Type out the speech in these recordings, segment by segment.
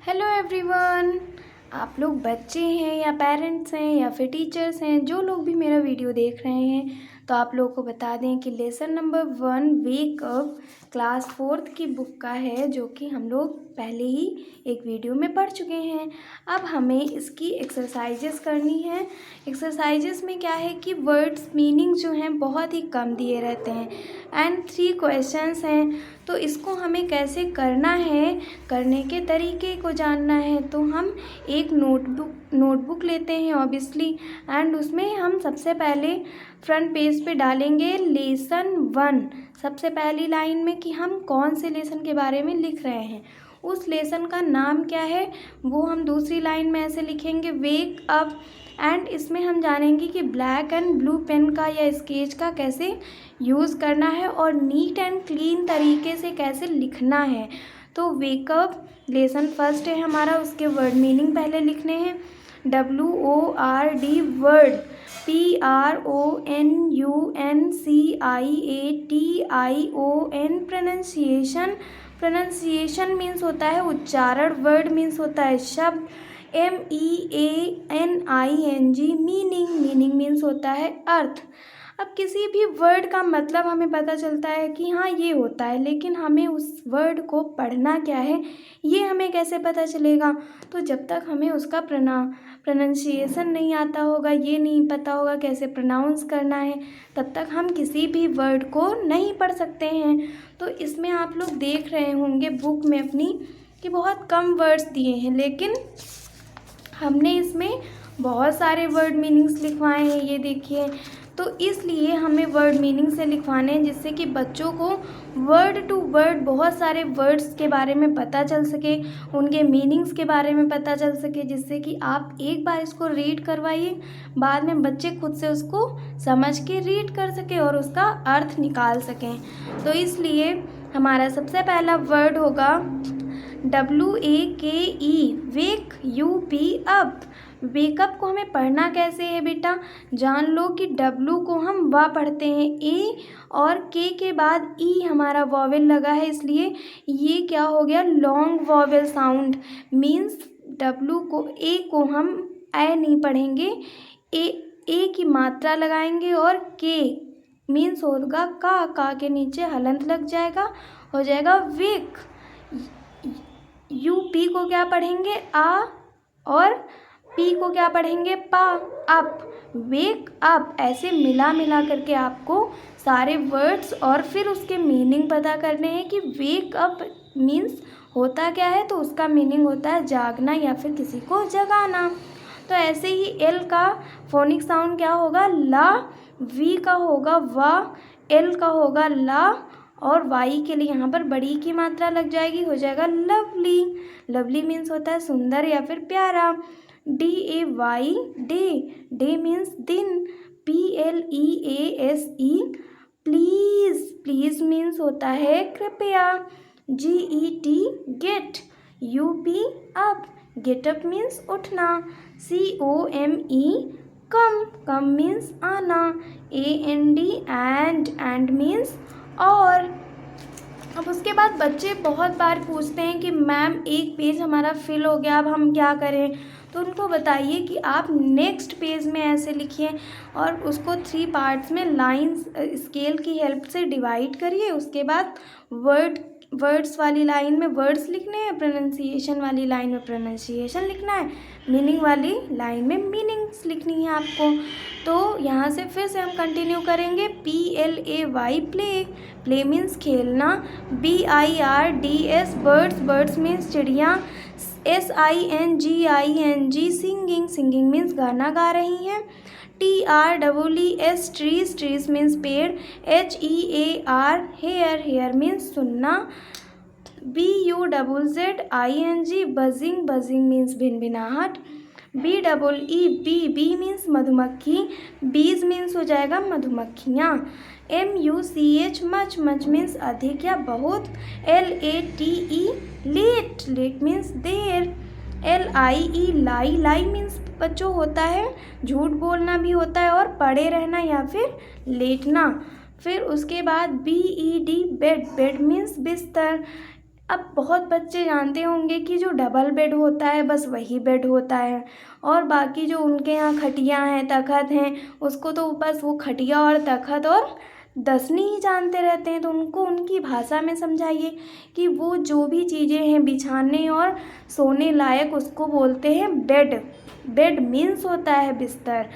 Hello everyone. आप लोग बच्चे हैं या पेरेंट्स हैं या फिर टीचर्स हैं, जो लोग भी मेरा वीडियो देख रहे हैं, तो आप लोगों को बता दें कि lesson number 1 wake up class 4th की बुक का है, जो कि हम लोग पहले ही एक वीडियो में पढ़ चुके हैं। अब हमें इसकी एक्सरसाइजेस करनी है। एक्सरसाइजेस में क्या है कि वर्ड्स मीनिंग जो हैं बहुत ही कम दिए रहते हैं एंड 3 क्वेश्चंस हैं। तो इसको हमें कैसे करना है, करने के तरीके को जानना है, तो हम एक नोटबुक लेते हैं ऑब्वियसली, एंड उसमें हम सबसे पहले फ्रंट पेज पे डालेंगे लेसन 1, सबसे पहली लाइन में कि हम कौन से लेसन के बारे में लिख रहे हैं, उस लेसन का नाम क्या है वो हम दूसरी लाइन में ऐसे लिखेंगे वेक अप। एंड इसमें हम जानेंगे कि ब्लैक एंड ब्लू पेन का या स्केच का कैसे यूज़ करना है और नीट एंड क्लीन तरीके से कैसे लिखना है। तो वेकअप लेसन फर्स्ट है हमारा, उसके वर्ड मीनिंग पहले लिखने हैं। WORD word, PRONUNCIATION pronunciation, pronunciation means होता है उच्चारण, वर्ड मीन्स होता है शब्द, MEANING मीनिंग, मीनिंग मीन्स होता है अर्थ। अब किसी भी वर्ड का मतलब हमें पता चलता है कि हाँ ये होता है, लेकिन हमें उस वर्ड को पढ़ना क्या है ये हमें कैसे पता चलेगा। तो जब तक हमें उसका प्रोनाउंसिएशन नहीं आता होगा, ये नहीं पता होगा कैसे प्रोनाउंस करना है, तब तक हम किसी भी वर्ड को नहीं पढ़ सकते हैं। तो इसमें आप लोग देख रहे होंगे बुक में अपनी कि बहुत कम वर्ड्स दिए हैं, लेकिन हमने इसमें बहुत सारे वर्ड मीनिंग्स लिखवाए हैं, ये देखिए। तो इसलिए हमें वर्ड मीनिंग से लिखवाने हैं, जिससे कि बच्चों को वर्ड टू वर्ड बहुत सारे वर्ड्स के बारे में पता चल सके, उनके मीनिंग्स के बारे में पता चल सके, जिससे कि आप एक बार इसको रीड करवाइए, बाद में बच्चे खुद से उसको समझ के रीड कर सके और उसका अर्थ निकाल सकें। तो इसलिए हमारा सबसे पहला वर्ड होगा WAKE वेक, UP अप। वेकअप को हमें पढ़ना कैसे है बेटा, जान लो कि W को हम वा पढ़ते हैं, A और K के बाद E हमारा वॉवेल लगा है, इसलिए ये क्या हो गया long vowel sound. Means W को A को हम ऐ नहीं पढ़ेंगे, ए की मात्रा लगाएंगे, और K मीन्स होगा का के नीचे हलंत लग जाएगा, हो जाएगा वेक। UP को क्या पढ़ेंगे आ, और P को क्या पढ़ेंगे पा, अप, वेक अप। ऐसे मिला करके आपको सारे वर्ड्स और फिर उसके मीनिंग पता करने हैं कि वेक अप मीन्स होता क्या है। तो उसका मीनिंग होता है जागना या फिर किसी को जगाना। तो ऐसे ही L का फोनिक साउंड क्या होगा ला, V का होगा वा, L का होगा ला, और वाई के लिए यहाँ पर बड़ी की मात्रा लग जाएगी, हो जाएगा लवली। लवली मीन्स होता है सुंदर या फिर प्यारा। DAY डे, डे मीन्स दिन। PLEASE प्लीज, प्लीज मीन्स होता है कृपया। GET get, UP up, get up means उठना। COME कम, कम मीन्स आना। AND एंड मीन्स और। अब उसके बाद बच्चे बहुत बार पूछते हैं कि मैम एक पेज हमारा फिल हो गया, अब हम क्या करें। तो उनको बताइए कि आप नेक्स्ट पेज में ऐसे लिखिए और उसको 3 पार्ट्स में लाइंस स्केल की हेल्प से डिवाइड करिए। उसके बाद वर्ड्स वाली लाइन में वर्ड्स लिखने हैं, प्रोनाउंसिएशन वाली लाइन में प्रोनाउंसिएशन लिखना है, मीनिंग वाली लाइन में मीनिंग्स लिखनी है आपको। तो यहाँ से फिर से हम कंटिन्यू करेंगे। PLAY प्ले, प्ले मीन्स खेलना। BIRDS बर्ड्स, बर्ड्स मीन्स चिड़िया। SINGING सिंगिंग, सिंगिंग मीन्स गाना गा रही हैं। TREES ट्रीज, ट्रीज मीन्स पेड़। HEAR हेयर, हेयर मीन्स सुनना। BUZZING बजिंग, बजिंग मीन्स भिनभिनाहट। BEE बी मीन्स मधुमक्खी, बीज मीन्स हो जाएगा मधुमक्खियाँ। MUCH मच, मच मीन्स अधिक या बहुत। LATE लेट, लेट मीन्स देर। LIE लाई, लाई मीन्स बच्चों होता है झूठ बोलना भी होता है, और पड़े रहना या फिर लेटना। फिर उसके बाद BED बेड, बेड मीन्स बिस्तर। अब बहुत बच्चे जानते होंगे कि जो डबल बेड होता है बस वही बेड होता है, और बाकी जो उनके यहाँ खटिया हैं, तखत हैं, उसको तो बस वो खटिया और तखत और दसनी ही जानते रहते हैं। तो उनको उनकी भाषा में समझाइए कि वो जो भी चीज़ें हैं बिछाने और सोने लायक उसको बोलते हैं बेड। बेड मीन्स होता है बिस्तर।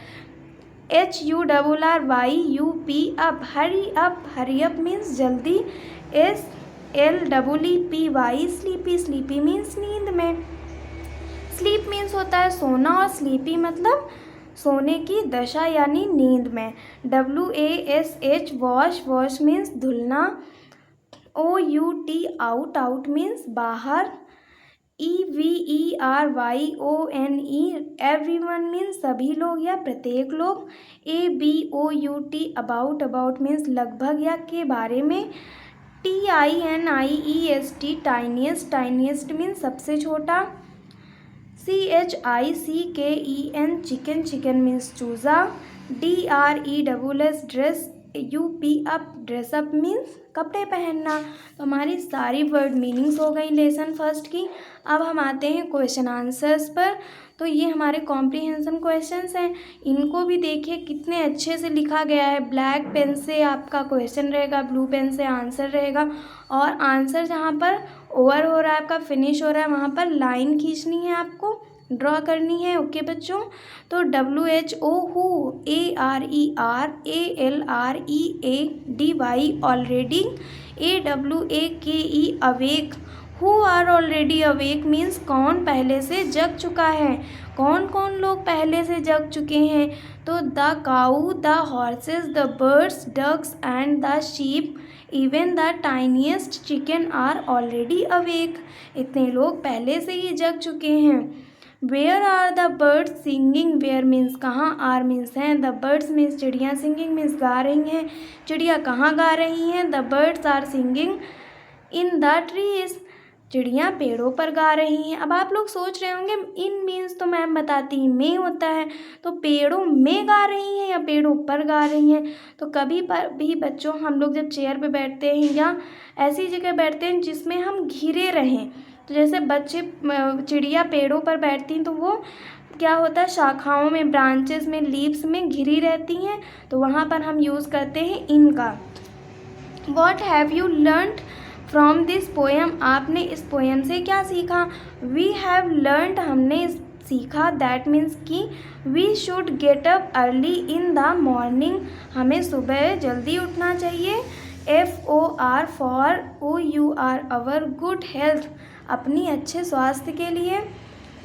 HURRYUP up, hurry up means जल्दी। SLEEPY स्लीपी, स्लीपी मीन्स नींद में। स्लीप मीन्स होता है सोना और स्लीपी मतलब सोने की दशा यानी नींद में। WASH वॉश, वॉश मीन्स धुलना। OUT आउट, आउट मीन्स बाहर। EVERYONE एवरीवन मीन्स सभी लोग या प्रत्येक लोग। ABOUT अबाउट, अबाउट मीन्स लगभग या के बारे में। TINIEST टाइनिएस्ट, टाइनिएस्ट मीन्स सबसे छोटा। CHICKEN चिकन, चिकन मीन्स चूज़ा। DRESS dress. UP up, dress up means कपड़े पहनना। तो हमारी सारी वर्ड मीनिंग्स हो गई लेसन फर्स्ट की। अब हम आते हैं क्वेश्चन आंसर्स पर। तो ये हमारे कॉम्प्रिहेंशन क्वेश्चंस हैं, इनको भी देखिए कितने अच्छे से लिखा गया है। ब्लैक पेन से आपका क्वेश्चन रहेगा, ब्लू पेन से आंसर रहेगा, और आंसर जहाँ पर ओवर हो रहा है आपका, फिनिश हो रहा है, वहाँ पर लाइन खींचनी है, आपको ड्रॉ करनी है। ओके बच्चों, तो WHO who, ARERALREADY already. AWAKE awake. Who are already awake means कौन पहले से जग चुका है, कौन कौन लोग पहले से जग चुके हैं। तो the cow, the horses, the birds, ducks and the sheep, even the tiniest chicken are already awake. इतने लोग पहले से ही जग चुके हैं। Where are the birds singing, where means कहाँ, आर मीन्स हैं, द बर्ड्स मीन्स चिड़िया, सिंगिंग मीन्स गा रही हैं, चिड़िया कहाँ गा रही हैं, the birds are singing in the trees, चिड़िया पेड़ों पर गा रही हैं। अब आप लोग सोच रहे होंगे इन मीन्स तो मैम बताती हैं में होता है, तो पेड़ों में गा रही हैं या पेड़ों पर गा रही हैं। तो कभी पर भी बच्चों हम लोग जब चेयर पे बैठते हैं या ऐसी जगह बैठते हैं जिसमें हम घिरे रहें, तो जैसे बच्चे चिड़िया पेड़ों पर बैठती हैं तो वो क्या होता है, शाखाओं में, ब्रांचेस में, लीव्स में घिरी रहती हैं, तो वहाँ पर हम यूज़ करते हैं इनका। What have you learned from this poem, आपने इस पोएम से क्या सीखा। वी हैव लर्नड, हमने सीखा, दैट मीन्स कि we should get up early in the morning, हमें सुबह जल्दी उठना चाहिए। FOR for OUR our good health, अपनी अच्छे स्वास्थ्य के लिए।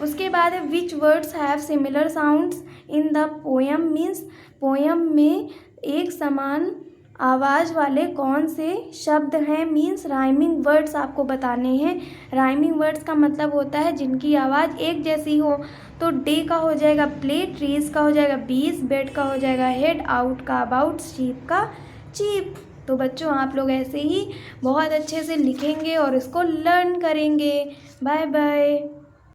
उसके बाद है which words have similar sounds in the poem means poem में एक समान आवाज़ वाले कौन से शब्द हैं, मीन्स राइमिंग वर्ड्स आपको बताने हैं। राइमिंग वर्ड्स का मतलब होता है जिनकी आवाज़ एक जैसी हो। तो डे का हो जाएगा प्ले, ट्रीज का हो जाएगा बीज, बेड का हो जाएगा हेड, आउट का अबाउट, शीप का चीप। तो बच्चों आप लोग ऐसे ही बहुत अच्छे से लिखेंगे और इसको लर्न करेंगे। Bye bye.